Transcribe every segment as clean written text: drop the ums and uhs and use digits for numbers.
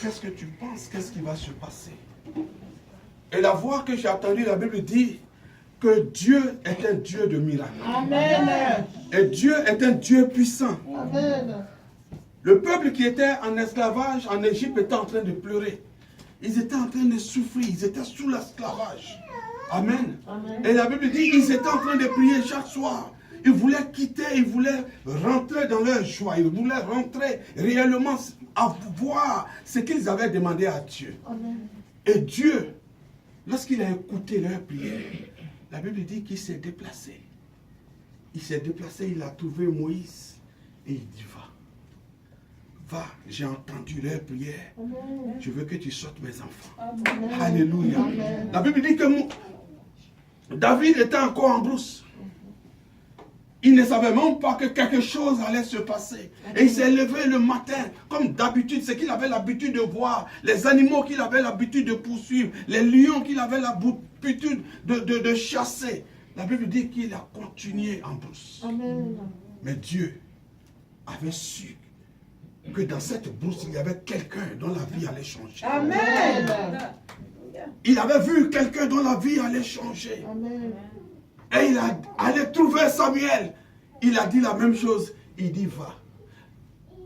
qu'est-ce que tu penses? Qu'est-ce qui va se passer? Et la voix que j'ai entendue, la Bible dit que Dieu est un Dieu de miracles. Amen. Et Dieu est un Dieu puissant. Amen. Le peuple qui était en esclavage en Égypte était en train de pleurer. Ils étaient en train de souffrir, ils étaient sous l'esclavage. Amen. Amen. Et la Bible dit qu'ils étaient en train de prier chaque soir. Ils voulaient quitter, ils voulaient rentrer dans leur joie. Ils voulaient rentrer réellement à voir ce qu'ils avaient demandé à Dieu. Amen. Et Dieu, lorsqu'il a écouté leur prière, la Bible dit qu'il s'est déplacé. Il s'est déplacé, il a trouvé Moïse. Et il dit, va, j'ai entendu leur prière. Amen. Je veux que tu sortes mes enfants. Amen. Alléluia. Amen. La Bible dit que David était encore en brousse. Il ne savait même pas que quelque chose allait se passer. Et il s'est levé le matin, comme d'habitude, ce qu'il avait l'habitude de voir, les animaux qu'il avait l'habitude de poursuivre, les lions qu'il avait l'habitude de chasser. La Bible dit qu'il a continué en brousse. Amen. Mais Dieu avait su que dans cette brousse, il y avait quelqu'un dont la vie allait changer. Amen. Il avait vu quelqu'un dont la vie allait changer. Amen. Et il a allé trouver Samuel. Il a dit la même chose. Il dit, va.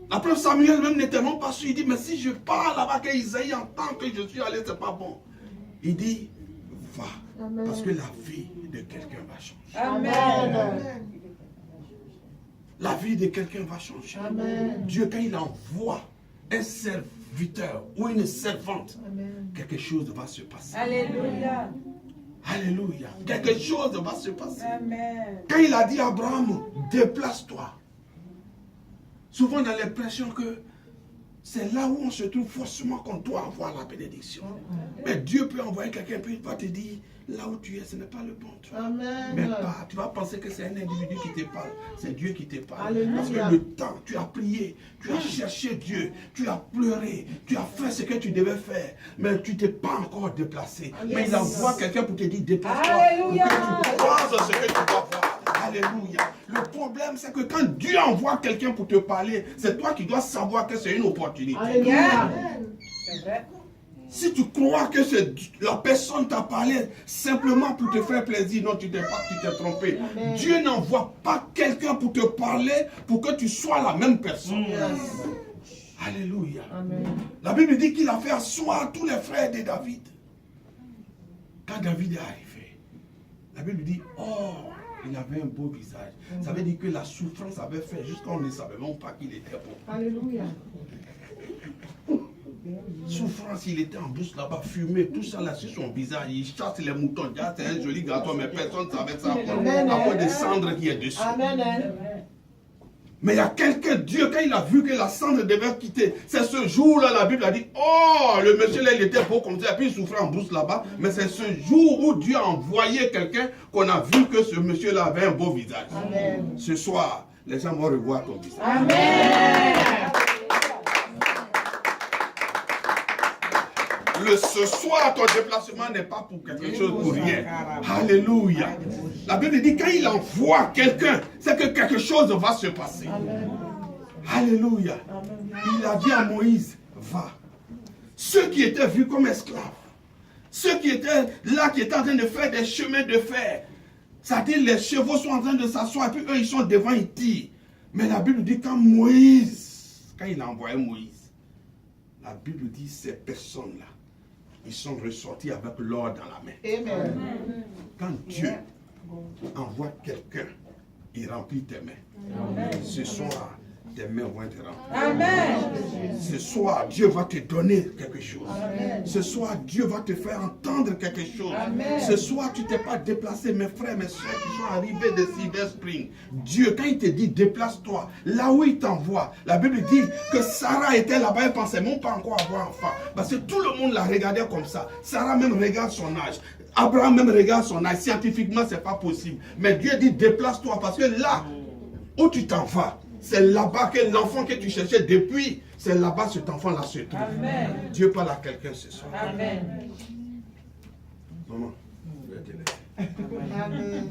Après Samuel même n'était même pas sûr. Il dit, mais si je pars là-bas, que Isaïe entend que je suis allé, c'est pas bon. Il dit, va. Amen. Parce que la vie de quelqu'un va changer. Amen. La vie de quelqu'un va changer. Amen. Dieu, quand il envoie un serviteur ou une servante, Amen. quelque chose va se passer. Alléluia. Alléluia. Quelque chose va se passer. Amen. Quand il a dit à Abraham, déplace-toi. Souvent on a l'impression que c'est là où on se trouve forcément qu'on doit avoir la bénédiction. Mais Dieu peut envoyer quelqu'un, puis il va te dire, là où tu es, ce n'est pas le bon truc. Amen. Mais pas, tu vas penser que c'est un individu qui te parle. C'est Dieu qui te parle. Alléluia. Parce que le temps, tu as prié, tu as cherché Dieu, tu as pleuré, tu as fait ce que tu devais faire, mais tu t'es pas encore déplacé. Mais il envoie quelqu'un pour te dire, déplace-toi. Alléluia. Pour que tu croises ce que tu dois voir. Alléluia. Le problème, c'est que quand Dieu envoie quelqu'un pour te parler, c'est toi qui dois savoir que c'est une opportunité. Alléluia. C'est vrai. Si tu crois que la personne t'a parlé simplement pour te faire plaisir, non, tu t'es trompé. Amen. Dieu n'envoie pas quelqu'un pour te parler pour que tu sois la même personne. Alléluia. Amen. La Bible dit qu'il a fait asseoir tous les frères de David. Quand David est arrivé, la Bible dit, oh, il avait un beau visage. Ça veut dire que la souffrance avait fait jusqu'à on ne savait même pas qu'il était beau. Alléluia. Souffrance, il était en brousse là-bas, fumé, tout ça là sur son visage. Il chasse les moutons. Déjà, c'est un joli garçon, mais personne ne savait ça à cause des cendres qui est dessus. Amen. Mais il y a quelqu'un, Dieu, quand il a vu que la cendre devait quitter, c'est ce jour-là, la Bible a dit, oh, le monsieur là, il était beau comme ça, et puis il souffrait en brousse là-bas. Mais c'est ce jour où Dieu a envoyé quelqu'un qu'on a vu que ce monsieur-là avait un beau visage. Amen. Ce soir, les gens vont revoir ton visage. Amen. Ce soir, ton déplacement n'est pas pour quelque chose, pour rien. Alléluia. La Bible dit quand il envoie quelqu'un, c'est que quelque chose va se passer. Amen. Alléluia. Il a dit à Moïse, va. Ceux qui étaient vus comme esclaves, ceux qui étaient là, qui étaient en train de faire des chemins de fer, c'est-à-dire les chevaux sont en train de s'asseoir, et puis eux, ils sont devant, ils tirent. Mais la Bible dit quand il a envoyé Moïse, la Bible dit ces personnes-là, ils sont ressortis avec l'or dans la main. Amen. Quand Dieu envoie quelqu'un, il remplit tes mains. Ce soir, tes mains vont être remplies. Amen. Ce soir, Dieu va te donner quelque chose. Amen. Ce soir, Dieu va te faire entendre quelque chose. Amen. Ce soir, tu ne t'es pas déplacé, mes frères, mes soeurs qui sont arrivés de Silver Spring. Dieu, quand il te dit déplace-toi, là où il t'envoie, la Bible dit que Sarah était là-bas, elle ne pensait même pas encore avoir enfant. Parce que tout le monde la regardait comme ça. Sarah même regarde son âge. Abraham même regarde son âge. Scientifiquement, ce n'est pas possible. Mais Dieu dit déplace-toi parce que là où tu t'en vas, c'est là-bas que l'enfant que tu cherchais depuis, c'est là-bas cet enfant-là se trouve. Amen. Dieu parle à quelqu'un ce soir. Amen. Maman, je vais te laisser. Amen.